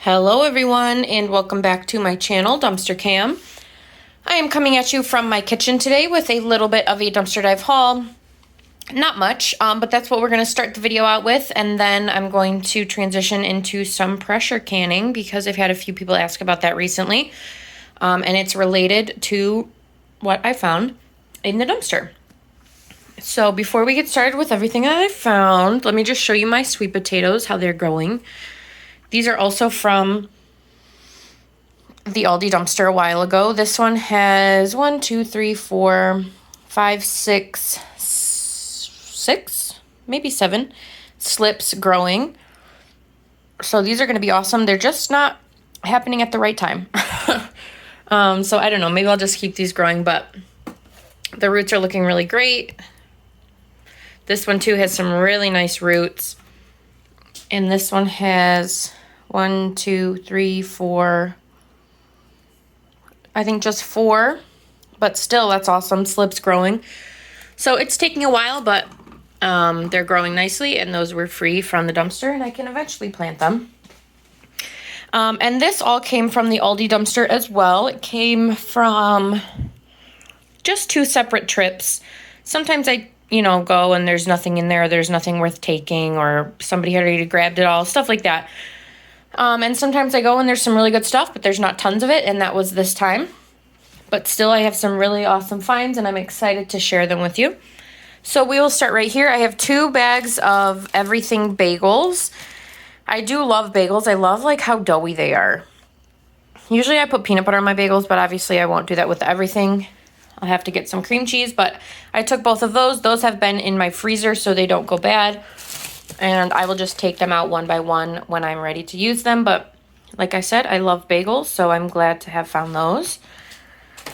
Hello everyone and welcome back to my channel, Dumpster Cam. I am coming at you from my kitchen today with a little bit of a dumpster dive haul. Not much, but that's what we're going to start the video out with, and then I'm going to transition into some pressure canning because I've had a few people ask about that recently, and it's related to what I found in the dumpster. So before we get started with everything that I found, let me just show you my sweet potatoes, how they're growing. These are also from the Aldi dumpster a while ago. This one has 1, 2, 3, 4, 5, 6, maybe 7 slips growing. So these are going to be awesome. They're just not happening at the right time. So I don't know. Maybe I'll just keep these growing, but the roots are looking really great. This one too has some really nice roots. And this one has 1, 2, 3, 4, I think just 4, but still that's awesome. Slips growing. So it's taking a while, but they're growing nicely, and those were free from the dumpster, and I can eventually plant them. And this all came from the Aldi dumpster as well. It came from just 2 separate trips. Sometimes I go and there's nothing in there, there's nothing worth taking, or somebody had already grabbed it all, stuff like that. And sometimes I go and there's some really good stuff, but there's not tons of it, and that was this time. But still, I have some really awesome finds, and I'm excited to share them with you. So we will start right here. I have 2 bags of everything bagels. I do love bagels. I love how doughy they are. Usually I put peanut butter on my bagels, but obviously I won't do that with everything. I'll have to get some cream cheese, but I took both of those. Those have been in my freezer so they don't go bad. And I will just take them out one by one when I'm ready to use them. But like I said, I love bagels, so I'm glad to have found those.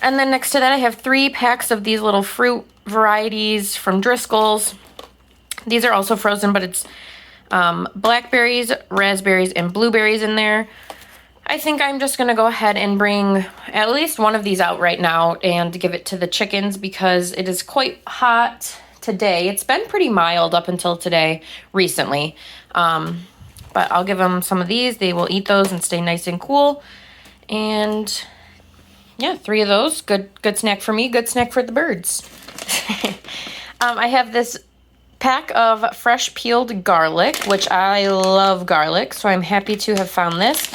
And then next to that, I have 3 packs of these little fruit varieties from Driscoll's. These are also frozen, but it's blackberries, raspberries, and blueberries in there. I think I'm just going to go ahead and bring at least one of these out right now and give it to the chickens because it is quite hot today. It's been pretty mild up until today recently. But I'll give them some of these. They will eat those and stay nice and cool. And yeah, 3 of those. Good snack for me. Good snack for the birds. I have this pack of fresh peeled garlic, which I love garlic, so I'm happy to have found this.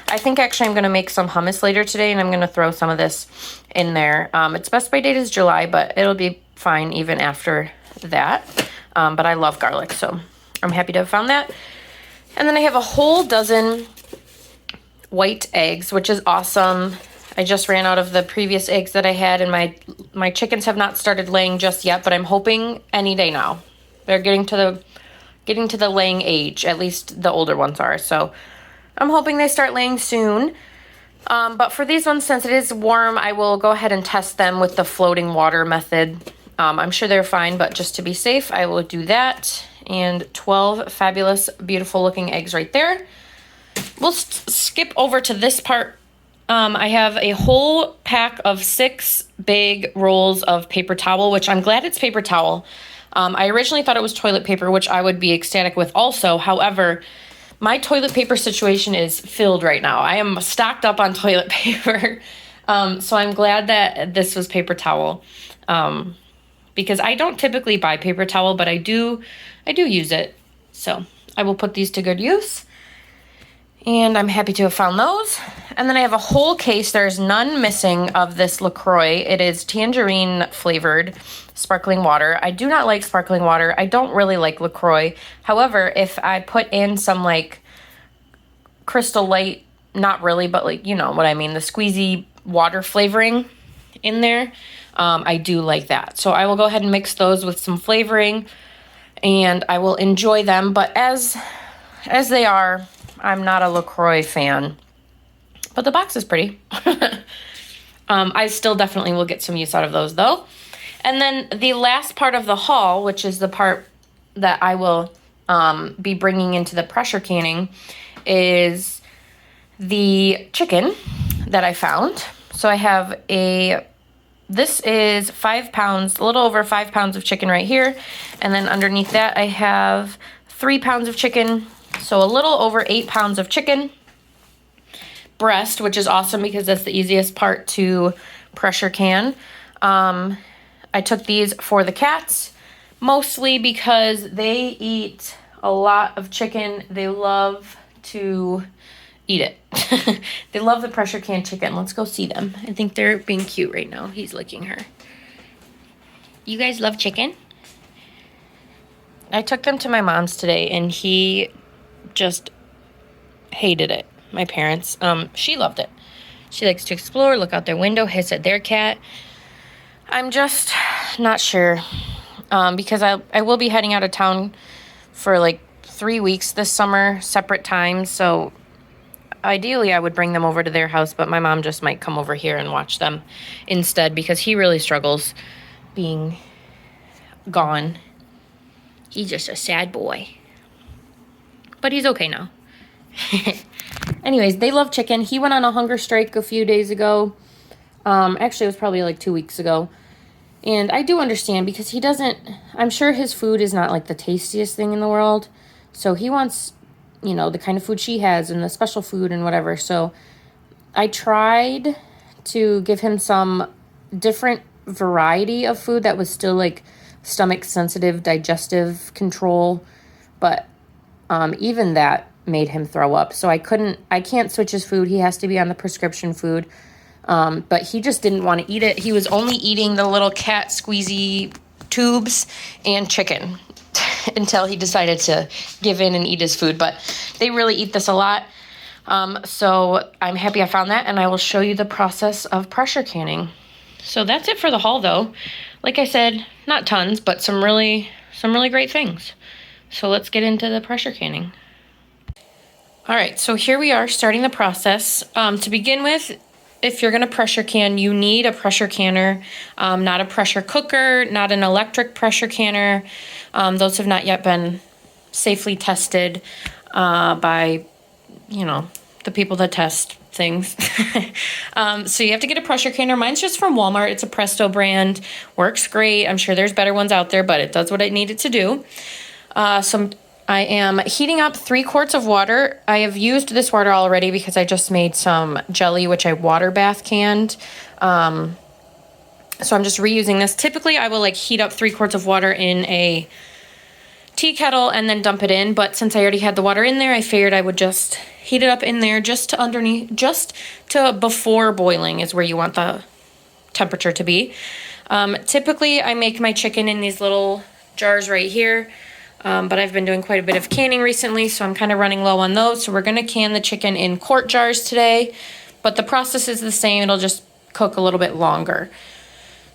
I think actually I'm going to make some hummus later today, and I'm going to throw some of this in there. Its best by date is July, but it'll be fine even after that. But I love garlic, so I'm happy to have found that. And then I have a whole dozen white eggs, which is awesome. I just ran out of the previous eggs that I had, and my chickens have not started laying just yet, but I'm hoping any day now. They're getting to the laying age, at least the older ones are. So I'm hoping they start laying soon. But for these ones, since it is warm, I will go ahead and test them with the floating water method. I'm sure they're fine, but just to be safe, I will do that. And 12 fabulous, beautiful looking eggs right there. We'll skip over to this part. I have a whole pack of 6 big rolls of paper towel, which I'm glad it's paper towel. I originally thought it was toilet paper, which I would be ecstatic with also. However, my toilet paper situation is filled right now. I am stocked up on toilet paper. So I'm glad that this was paper towel. Because I don't typically buy paper towel, but I do use it. So I will put these to good use. And I'm happy to have found those. And then I have a whole case. There's none missing of this LaCroix. It is tangerine flavored sparkling water. I do not like sparkling water. I don't really like LaCroix. However, if I put in some Crystal Light, not really, but you know what I mean, the squeezy water flavoring in there, I do like that. So I will go ahead and mix those with some flavoring, and I will enjoy them. But as they are, I'm not a LaCroix fan, but the box is pretty. I still definitely will get some use out of those though. And then the last part of the haul, which is the part that I will be bringing into the pressure canning, is the chicken that I found. So I have this is 5 pounds, a little over 5 pounds of chicken right here. And then underneath that I have 3 pounds of chicken. So a little over 8 pounds of chicken. breast, which is awesome because that's the easiest part to pressure can. I took these for the cats, mostly because they eat a lot of chicken. They love to eat it. They love the pressure can chicken. Let's go see them. I think they're being cute right now. He's licking her. You guys love chicken? I took them to my mom's today, and he just hated it. My parents. She loved it. She likes to explore, look out their window, hiss at their cat. I'm just not sure, because I will be heading out of town for like 3 weeks this summer, separate times. So ideally I would bring them over to their house, but my mom just might come over here and watch them instead, because he really struggles being gone. He's just a sad boy, but he's okay now. Anyways, they love chicken. He went on a hunger strike a few days ago. Actually, it was probably like 2 weeks ago. And I do understand, because he doesn't, I'm sure his food is not like the tastiest thing in the world. So he wants, you know, the kind of food she has and the special food and whatever. So I tried to give him some different variety of food that was still like stomach sensitive, digestive control. But even that made him throw up. So I can't switch his food. He has to be on the prescription food. But he just didn't want to eat it. He was only eating the little cat squeezy tubes and chicken until he decided to give in and eat his food. But they really eat this a lot. So I'm happy I found that, and I will show you the process of pressure canning. So that's it for the haul, though. Like I said, not tons, but some really great things. So let's get into the pressure canning. All right, so here we are starting the process. To begin with, if you're gonna pressure can, you need a pressure canner, not a pressure cooker, not an electric pressure canner. Those have not yet been safely tested by, you know, the people that test things. So you have to get a pressure canner. Mine's just from Walmart. It's a Presto brand. Works great. I'm sure there's better ones out there, but it does what it needed to do. I am heating up 3 quarts of water. I have used this water already because I just made some jelly, which I water bath canned. So I'm just reusing this. Typically, I will like heat up 3 quarts of water in a tea kettle and then dump it in. But since I already had the water in there, I figured I would just heat it up in there just to underneath, just to before boiling is where you want the temperature to be. Typically, I make my chicken in these little jars right here. But I've been doing quite a bit of canning recently, so I'm kind of running low on those. So we're going to can the chicken in quart jars today, but the process is the same. It'll just cook a little bit longer.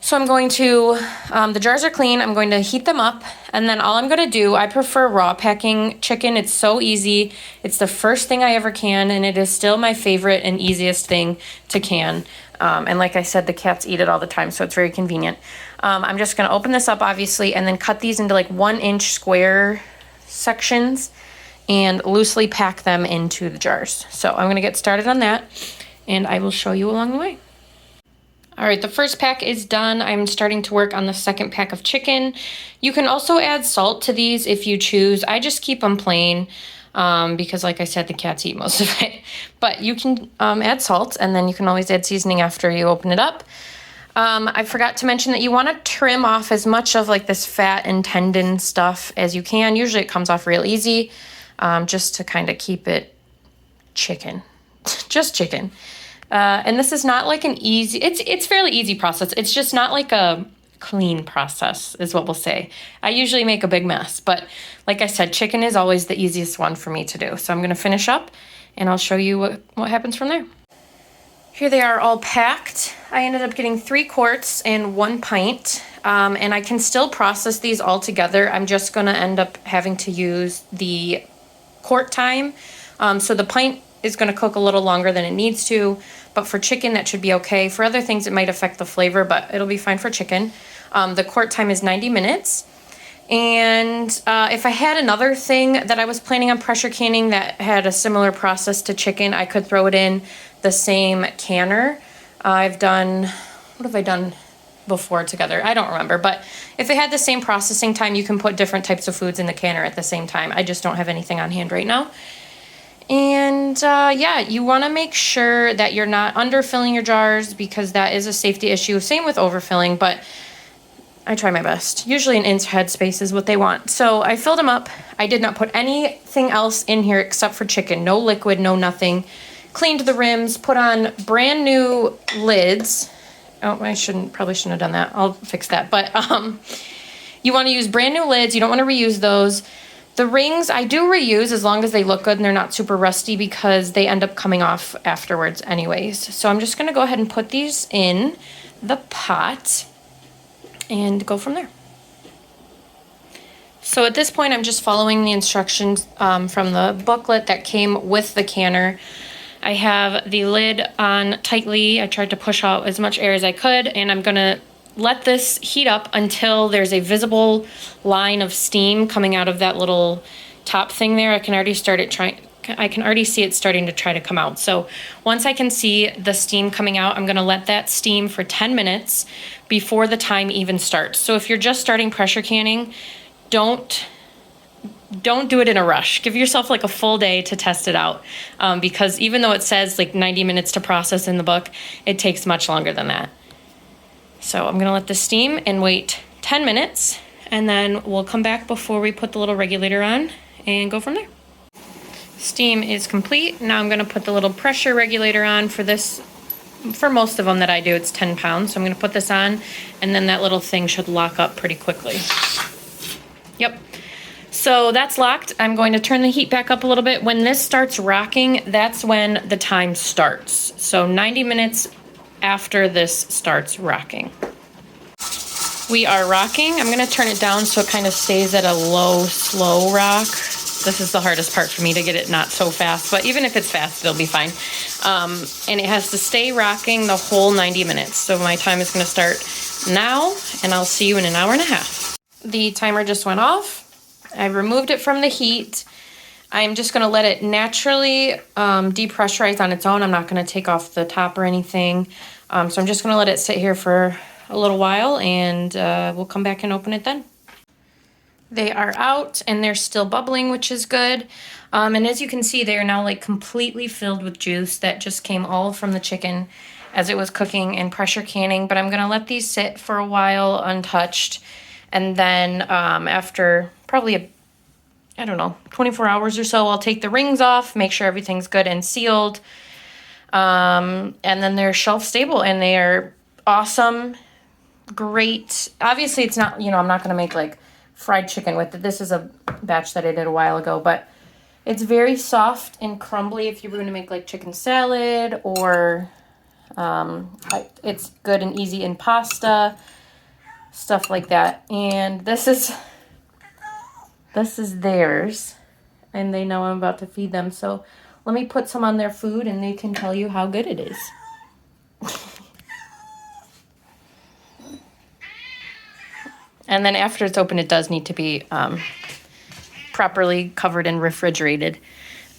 So I'm going to, the jars are clean. I'm going to heat them up, and then all I'm going to do, I prefer raw packing chicken. It's so easy. It's the first thing I ever can, and it is still my favorite and easiest thing to can. And like I said, the cats eat it all the time, so it's very convenient. I'm just going to open this up, obviously, and then cut these into like 1-inch square sections and loosely pack them into the jars. So I'm going to get started on that, and I will show you along the way. All right, the first pack is done. I'm starting to work on the second pack of chicken. You can also add salt to these if you choose. I just keep them plain. Because like I said, the cats eat most of it. But you can add salt, and then you can always add seasoning after you open it up. I forgot to mention that you want to trim off as much of like this fat and tendon stuff as you can. Usually it comes off real easy, just to kind of keep it chicken. Just chicken. And this is not like an easy, it's fairly easy process. It's just not like a clean process is what we'll say. I usually make a big mess, but like I said, chicken is always the easiest one for me to do. So I'm going to finish up, and I'll show you what happens from there. Here they are all packed. I ended up getting 3 quarts and 1 pint, and I can still process these all together. I'm just going to end up having to use the quart time. So the pint is going to cook a little longer than it needs to, but for chicken that should be okay. For other things it might affect the flavor, but it'll be fine for chicken. The quart time is 90 minutes. And if I had another thing that I was planning on pressure canning that had a similar process to chicken, I could throw it in the same canner. I've done, what have I done before together? I don't remember, but if it had the same processing time, you can put different types of foods in the canner at the same time. I just don't have anything on hand right now. And yeah, you want to make sure that you're not underfilling your jars because that is a safety issue. Same with overfilling, but I try my best. Usually an inch head space is what they want. So I filled them up. I did not put anything else in here except for chicken. No liquid, no nothing. Cleaned the rims, put on brand new lids. Oh, probably shouldn't have done that. I'll fix that. But you want to use brand new lids. You don't want to reuse those. The rings I do reuse as long as they look good and they're not super rusty because they end up coming off afterwards anyways. So I'm just going to go ahead and put these in the pot and go from there. So at this point, I'm just following the instructions from the booklet that came with the canner. I have the lid on tightly. I tried to push out as much air as I could, and I'm gonna let this heat up until there's a visible line of steam coming out of that little top thing there. I can already see it starting to try to come out. So once I can see the steam coming out, I'm gonna let that steam for 10 minutes before the time even starts. So if you're just starting pressure canning, don't do it in a rush. Give yourself like a full day to test it out because even though it says like 90 minutes to process in the book, it takes much longer than that. So I'm gonna let this steam and wait 10 minutes and then we'll come back before we put the little regulator on and go from there. Steam is complete. Now I'm gonna put the little pressure regulator on for this. For most of them that I do, it's 10 pounds. So I'm gonna put this on and then that little thing should lock up pretty quickly. Yep. So that's locked. I'm going to turn the heat back up a little bit. When this starts rocking, that's when the time starts. So 90 minutes after this starts rocking. We are rocking. I'm going to turn it down so it kind of stays at a low, slow rock. This is the hardest part for me to get it not so fast, but even if it's fast, it'll be fine. And it has to stay rocking the whole 90 minutes. So my time is going to start now, and I'll see you in an hour and a half. The timer just went off. I removed it from the heat. I'm just going to let it naturally depressurize on its own. I'm not going to take off the top or anything. So I'm just going to let it sit here for a little while, and we'll come back and open it then. They are out and they're still bubbling, which is good. And as you can see, they are now like completely filled with juice that just came all from the chicken as it was cooking and pressure canning. But I'm going to let these sit for a while untouched. And then after probably, 24 hours or so, I'll take the rings off, make sure everything's good and sealed. And then they're shelf stable and they are awesome, great. Obviously, it's not, I'm not going to make like fried chicken with it. This is a batch that I did a while ago, but it's very soft and crumbly if you were going to make like chicken salad or it's good and easy in pasta, stuff like that. And this is theirs, and they know I'm about to feed them. So let me put some on their food and they can tell you how good it is. And then after it's open, it does need to be properly covered and refrigerated,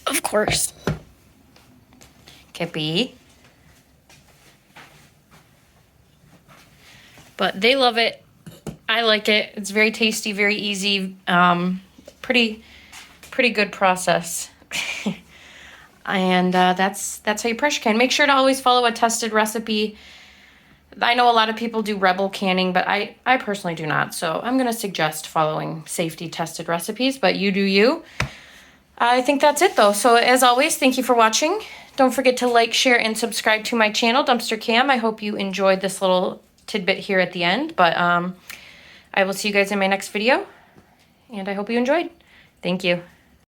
of course. Kippy. But they love it. I like it. It's very tasty, very easy. Pretty good process. And that's how you pressure can. Make sure to always follow a tested recipe. I know a lot of people do rebel canning, but I personally do not. So I'm going to suggest following safety tested recipes, but you do you. I think that's it though. So as always, thank you for watching. Don't forget to like, share, and subscribe to my channel, Dumpster Cam. I hope you enjoyed this little tidbit here at the end, but I will see you guys in my next video, and I hope you enjoyed. Thank you.